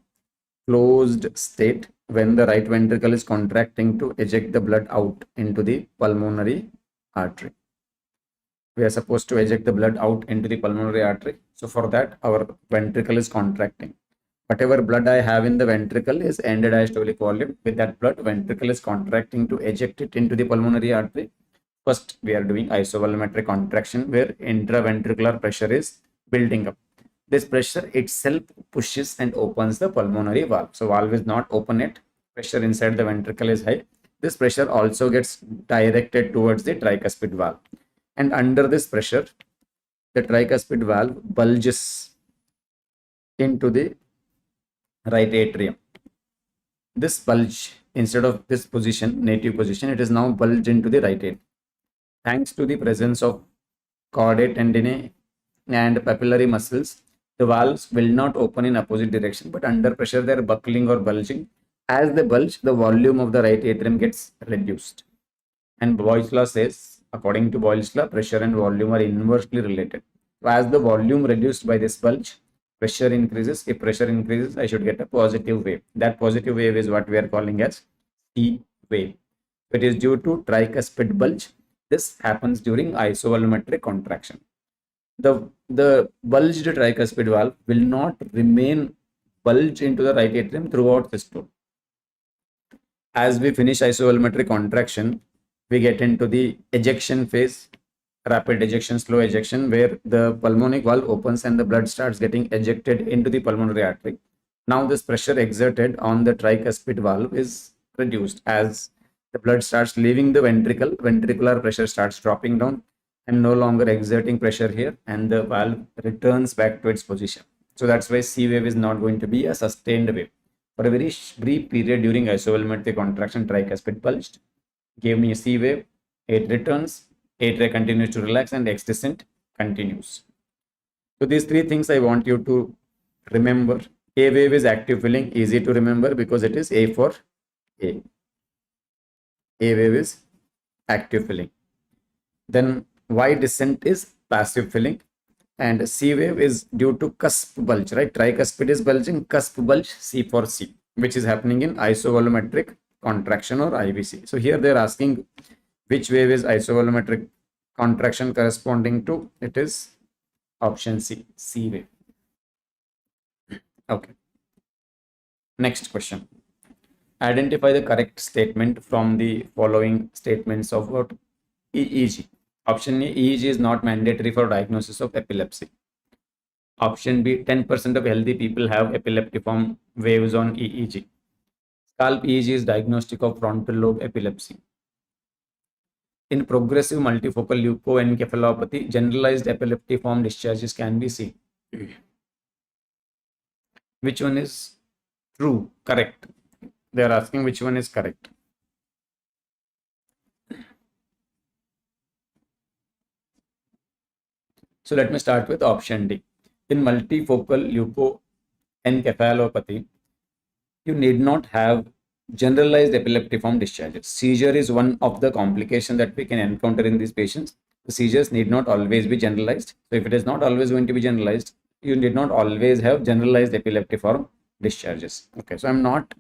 closed state when the right ventricle is contracting to eject the blood out into the pulmonary artery. We are supposed to eject the blood out into the pulmonary artery. So for that, our ventricle is contracting. Whatever blood I have in the ventricle is end diastolic volume. With that blood, ventricle is contracting to eject it into the pulmonary artery. First, we are doing isovolumetric contraction where intraventricular pressure is building up. This pressure itself pushes and opens the pulmonary valve. So valve is not open yet. Pressure inside the ventricle is high. This pressure also gets directed towards the tricuspid valve. And under this pressure, the tricuspid valve bulges into the right atrium. This bulge, instead of this position, native position, it is now bulged into the right atrium. Thanks to the presence of chordae tendineae and papillary muscles, the valves will not open in opposite direction, but under pressure they are buckling or bulging. As they bulge, the volume of the right atrium gets reduced. And Boyle's law says, according to Boyle's law, pressure and volume are inversely related. So as the volume reduced by this bulge, pressure increases. If pressure increases, I should get a positive wave. That positive wave is what we are calling as C wave. It is due to tricuspid bulge. This happens during isovolumetric contraction. The bulged tricuspid valve will not remain bulged into the right atrium throughout systole. As we finish isovolumetric contraction, we get into the ejection phase, rapid ejection, slow ejection, where the pulmonic valve opens and the blood starts getting ejected into the pulmonary artery. Now this pressure exerted on the tricuspid valve is reduced. As the blood starts leaving the ventricle, ventricular pressure starts dropping down. I'm no longer exerting pressure here, and the valve returns back to its position. So that's why C wave is not going to be a sustained wave. For a very brief period during isovolumetric contraction, tricuspid bulged, gave me a C wave, it returns, atria continues to relax, and X descent continues. So these three things I want you to remember. A wave is active filling, easy to remember because it is A for A. A wave is active filling. Then Y descent is passive filling, and C wave is due to cusp bulge, right? Tricuspid is bulging, cusp bulge, C for C, which is happening in isovolumetric contraction or IVC. So here they're asking which wave is isovolumetric contraction corresponding to. It is option C, C wave. Okay. Next question. Identify the correct statement from the following statements of what EEG. Option A, EEG is not mandatory for diagnosis of epilepsy. Option B, 10% of healthy people have epileptiform waves on EEG. Scalp EEG is diagnostic of frontal lobe epilepsy. In progressive multifocal leukoencephalopathy, generalized epileptiform discharges can be seen. Which one is true, correct? They are asking which one is correct. So let me start with option D. In multifocal leukoencephalopathy, you need not have generalized epileptiform discharges. Seizure is one of the complications that we can encounter in these patients. The seizures need not always be generalized. So if it is not always going to be generalized, you need not always have generalized epileptiform discharges. Okay, so I'm not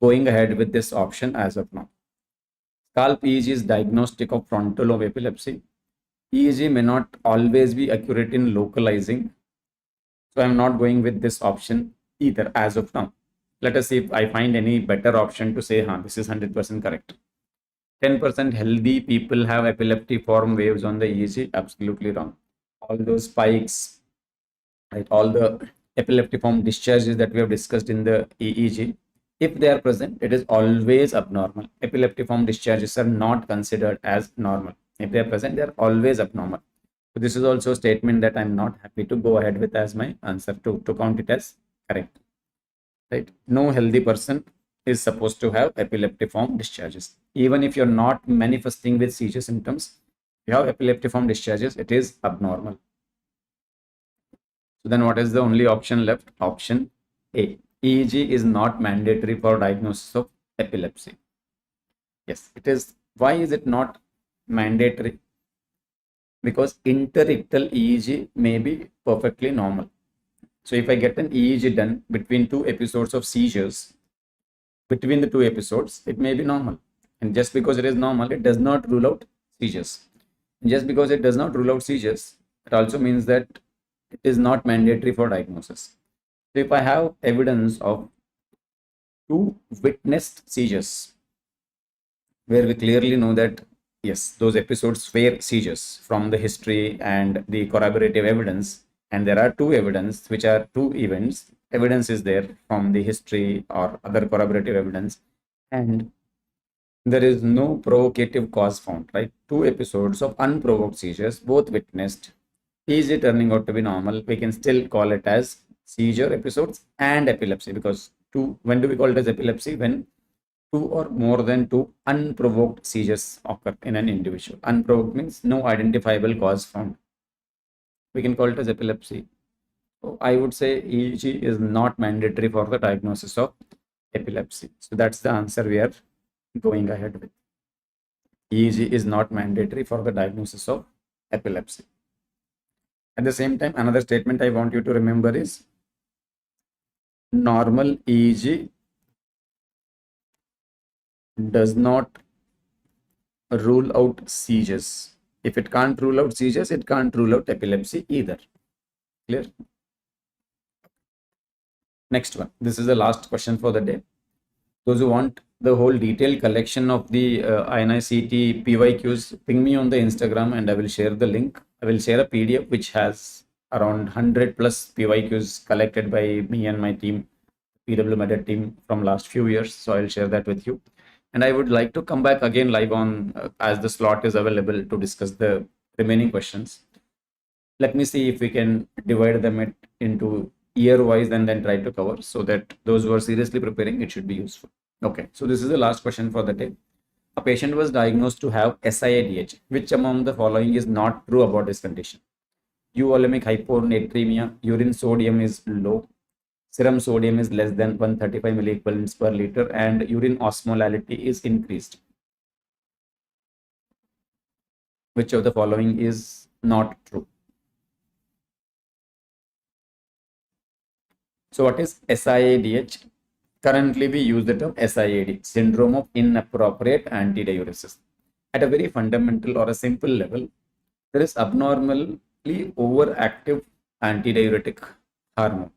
going ahead with this option as of now. Scalp EEG is diagnostic of frontal lobe epilepsy. EEG may not always be accurate in localizing. So I'm not going with this option either as of now. Let us see if I find any better option to say, this is 100% correct. 10% healthy people have epileptiform waves on the EEG. Absolutely wrong. All those spikes, right? All the epileptiform discharges that we have discussed in the EEG, if they are present, it is always abnormal. Epileptiform discharges are not considered as normal. If they are present, they are always abnormal. So this is also a statement that I'm not happy to go ahead with as my answer to count it as correct. Right? No healthy person is supposed to have epileptiform discharges. Even if you're not manifesting with seizure symptoms, you have epileptiform discharges, it is abnormal. So then what is the only option left? Option A. EEG is not mandatory for diagnosis of epilepsy. Yes, it is. Why is it not mandatory? Because interictal EEG may be perfectly normal. So if I get an EEG done between two episodes of seizures, between the two episodes, it may be normal. And just because it is normal, it does not rule out seizures. And just because it does not rule out seizures, it also means that it is not mandatory for diagnosis. So if I have evidence of 2 witnessed seizures, where we clearly know that yes, those episodes were seizures from the history and the corroborative evidence, and there are 2 evidence which are 2 events. Evidence is there from the history or other corroborative evidence, and there is no provocative cause found, right? 2 episodes of unprovoked seizures, both witnessed, easy turning out to be normal. We can still call it as seizure episodes and epilepsy, because two, when do we call it as epilepsy? When 2 or more than 2 unprovoked seizures occur in an individual. Unprovoked means no identifiable cause found. We can call it as epilepsy. So I would say EEG is not mandatory for the diagnosis of epilepsy. So that's the answer we are going ahead with. EEG is not mandatory for the diagnosis of epilepsy. At the same time, another statement I want you to remember is normal EEG does not rule out seizures. If it can't rule out seizures, it can't rule out epilepsy either. Clear? Next one. This is the last question for the day. Those who want the whole detailed collection of the INICET PYQs, ping me on the Instagram and I will share the link. I will share a PDF which has around 100 plus PYQs collected by me and my team, PW MedEd team from last few years. So I'll share that with you. And I would like to come back again live on as the slot is available to discuss the remaining questions. Let me see if we can divide them into year wise and then try to cover, so that those who are seriously preparing, it should be useful. Okay, so this is the last question for the day. A patient was diagnosed to have SIADH. Which among the following is not true about this condition? Euvolemic hyponatremia, urine sodium is low, serum sodium is less than 135 milliequivalents per liter, and urine osmolality is increased. Which of the following is not true? So what is SIADH? Currently, we use the term SIAD, syndrome of inappropriate antidiuresis. At a very fundamental or a simple level, there is abnormally overactive antidiuretic hormone.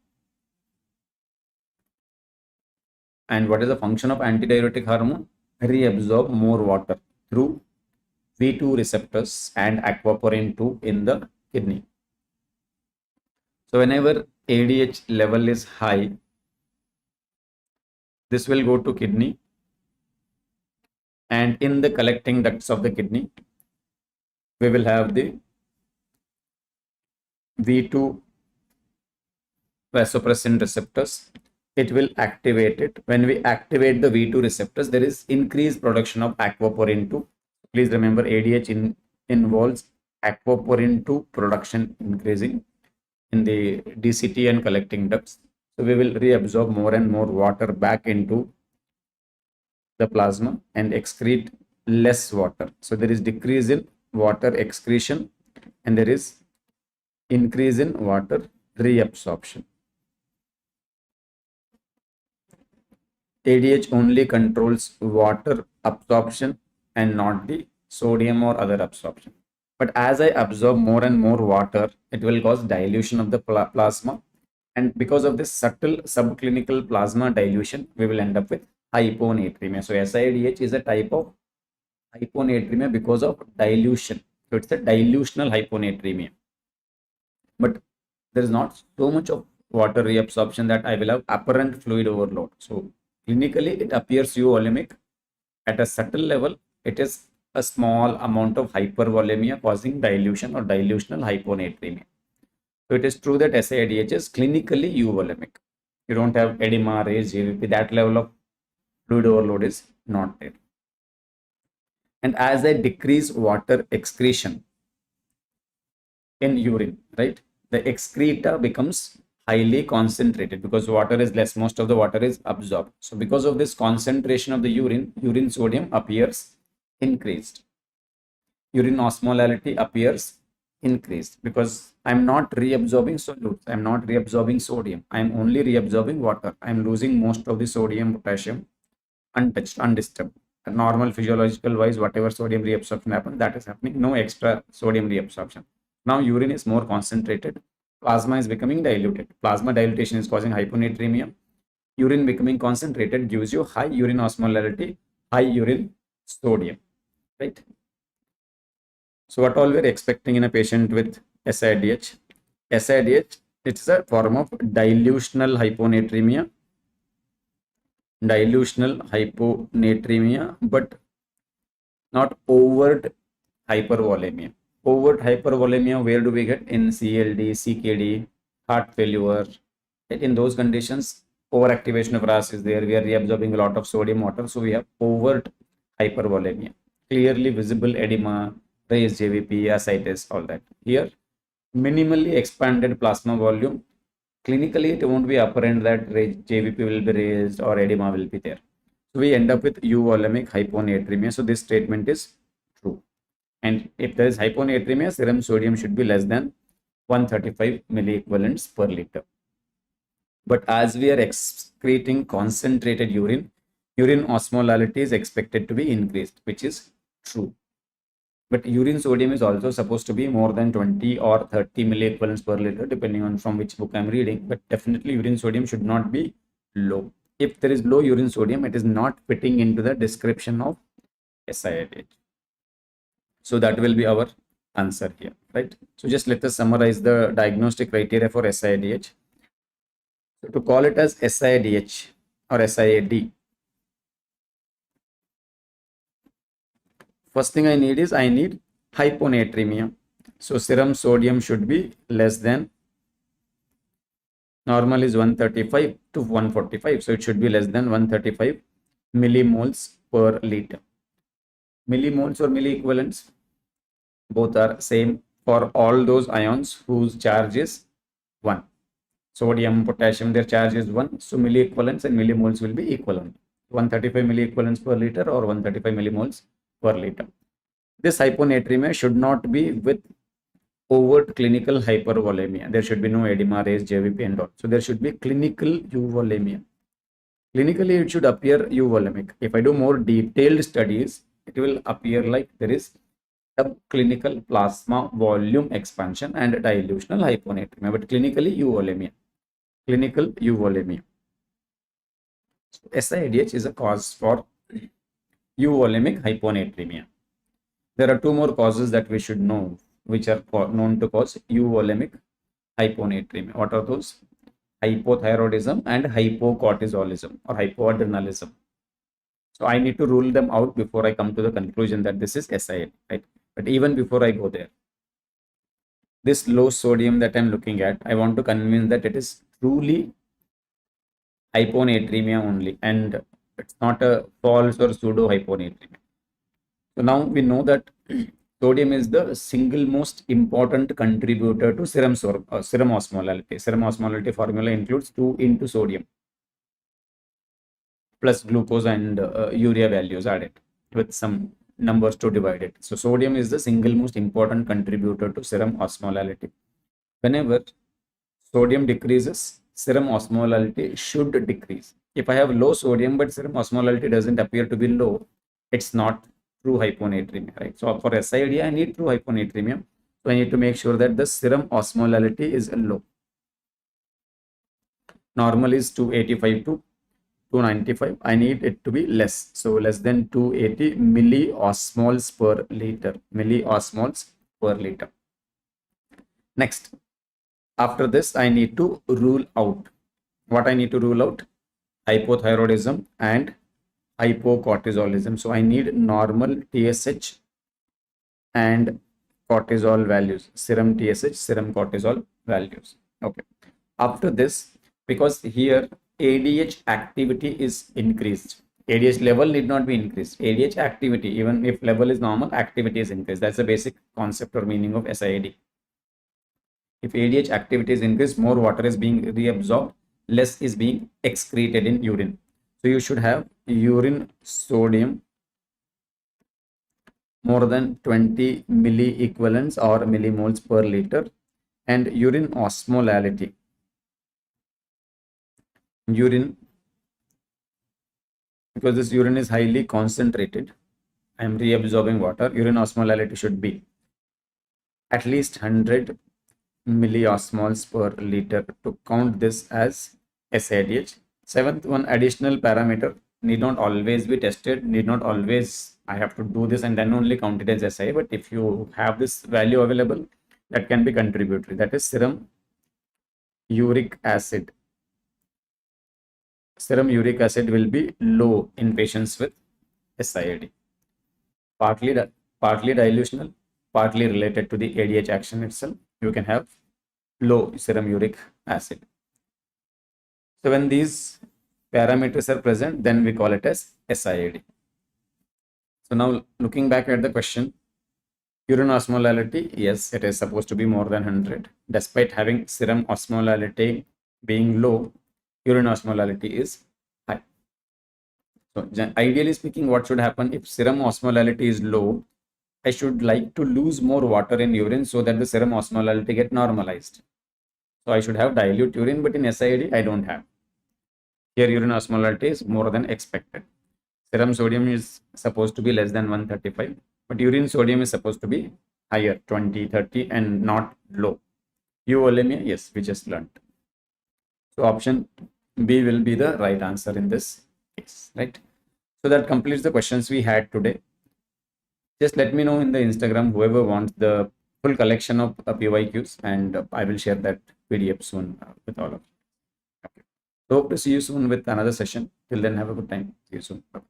And what is the function of antidiuretic hormone? Reabsorb more water through V2 receptors and aquaporin 2 in the kidney. So whenever ADH level is high, this will go to kidney, and in the collecting ducts of the kidney, we will have the V2 vasopressin receptors. It will activate it. When we activate the V2 receptors, there is increased production of aquaporin 2. Please remember, ADH involves aquaporin 2 production increasing in the DCT and collecting ducts. So we will reabsorb more and more water back into the plasma and excrete less water. So there is decrease in water excretion and there is increase in water reabsorption. ADH only controls water absorption and not the sodium or other absorption. But as I absorb more and more water, it will cause dilution of the plasma. And because of this subtle subclinical plasma dilution, we will end up with hyponatremia. So SIADH is a type of hyponatremia because of dilution. So it's a dilutional hyponatremia. But there is not so much of water reabsorption that I will have apparent fluid overload. So clinically, it appears euvolemic. At a subtle level, it is a small amount of hypervolemia causing dilution or dilutional hyponatremia. So it is true that SIADH is clinically euvolemic. You don't have edema, raised GVP. That level of fluid overload is not there. And as I decrease water excretion in urine, right, the excreta becomes highly concentrated because water is less. Most of the water is absorbed. So because of this concentration of the urine sodium appears increased. Urine osmolality appears increased because I'm not reabsorbing solutes. I'm not reabsorbing sodium. I'm only reabsorbing water. I'm losing most of the sodium, potassium untouched, undisturbed. Normal physiological wise, whatever sodium reabsorption happens, that is happening. No extra sodium reabsorption. Now urine is more concentrated. Plasma is becoming diluted. Plasma dilutation is causing hyponatremia. Urine becoming concentrated gives you high urine osmolarity, high urine sodium, right? So what all we're expecting in a patient with SIADH? SIADH, it's a form of dilutional hyponatremia, but not overt hypervolemia. Overt hypervolemia, where do we get? In CLD, CKD, heart failure. Right? In those conditions, overactivation of RAS is there. We are reabsorbing a lot of sodium water. So we have overt hypervolemia. Clearly visible edema, raised JVP, ascites, all that. Here, minimally expanded plasma volume. Clinically, it won't be apparent that JVP will be raised or edema will be there. So we end up with euvolemic hyponatremia. So this statement is true. And if there is hyponatremia, serum sodium should be less than 135 milliequivalents per liter. But as we are excreting concentrated urine, urine osmolality is expected to be increased, which is true. But urine sodium is also supposed to be more than 20 or 30 milliequivalents per liter, depending on from which book I'm reading. But definitely urine sodium should not be low. If there is low urine sodium, it is not fitting into the description of SIADH. So that will be our answer here, right? So just let us summarize the diagnostic criteria for SIADH. So to call it as SIADH or SIAD, first thing I need hyponatremia. So serum sodium should be less than, normal is 135 to 145. So it should be less than 135 millimoles per liter. Millimoles or milliequivalents, both are same for all those ions whose charge is 1. Sodium, potassium, their charge is 1. So milliequivalents and millimoles will be equivalent. 135 milliequivalents per liter or 135 millimoles per liter. This hyponatremia should not be with overt clinical hypervolemia. There should be no edema, raised JVP and all. So there should be clinical euvolemia. Clinically, it should appear euvolemic. If I do more detailed studies, it will appear like there is subclinical plasma volume expansion and dilutional hyponatremia, but clinically euvolemia. Clinical euvolemia. So SIADH is a cause for euvolemic hyponatremia. There are two more causes that we should know, which are known to cause euvolemic hyponatremia. What are those? Hypothyroidism and hypocortisolism or hypoadrenalism. So I need to rule them out before I come to the conclusion that this is SIAD, right? But even before I go there, this low sodium that I'm looking at, I want to convince that it is truly hyponatremia only, and it's not a false or pseudo hyponatremia. So now we know that sodium is the single most important contributor to serum osmolality. Serum osmolality formula includes 2 into sodium plus glucose and urea values added with some numbers to divide it. So sodium is the single most important contributor to serum osmolality. Whenever sodium decreases, serum osmolality should decrease. If I have low sodium but serum osmolality doesn't appear to be low, it's not true hyponatremia, right? So for SIAD, I need true hyponatremia. So I need to make sure that the serum osmolality is low. Normal is 285 to 295. I need it to be less. So less than 280 milliosmoles per liter. Milliosmoles per liter. Next, after this, I need to rule out. What I need to rule out? Hypothyroidism and hypocortisolism. So I need normal TSH and cortisol values, serum TSH, serum cortisol values. Okay. After this, because here ADH activity is increased. ADH level need not be increased. ADH activity, even if level is normal, activity is increased. That's the basic concept or meaning of SIAD. If ADH activity is increased, more water is being reabsorbed, less is being excreted in urine. So you should have urine sodium more than 20 milliequivalents or millimoles per liter, and urine osmolality. Urine, because this urine is highly concentrated, I am reabsorbing water. Urine osmolality should be at least 100 milliosmoles per liter to count this as SIADH. Seventh one, additional parameter need not always be tested, need not always I have to do this and then only count it as SI, but if you have this value available, that can be contributory. That is serum uric acid. Serum uric acid will be low in patients with SIAD. Partly dilutional, partly related to the ADH action itself. You can have low serum uric acid. So when these parameters are present, then we call it as SIAD. So now looking back at the question, urine osmolality, yes, it is supposed to be more than 100. Despite having serum osmolality being low, urine osmolality is high. So ideally speaking, what should happen if serum osmolality is low? I should like to lose more water in urine so that the serum osmolality get normalized. So I should have dilute urine, but in SIAD, I don't have. Here urine osmolality is more than expected. Serum sodium is supposed to be less than 135, but urine sodium is supposed to be higher, 20, 30, and not low. Euvolemia, yes, we just learned. So option B will be the right answer in this case, right? So that completes the questions we had today. Just let me know in the Instagram, whoever wants the full collection of PYQs, and I will share that PDF soon with all of you. Okay. So hope to see you soon with another session. Till then, have a good time. See you soon. Bye.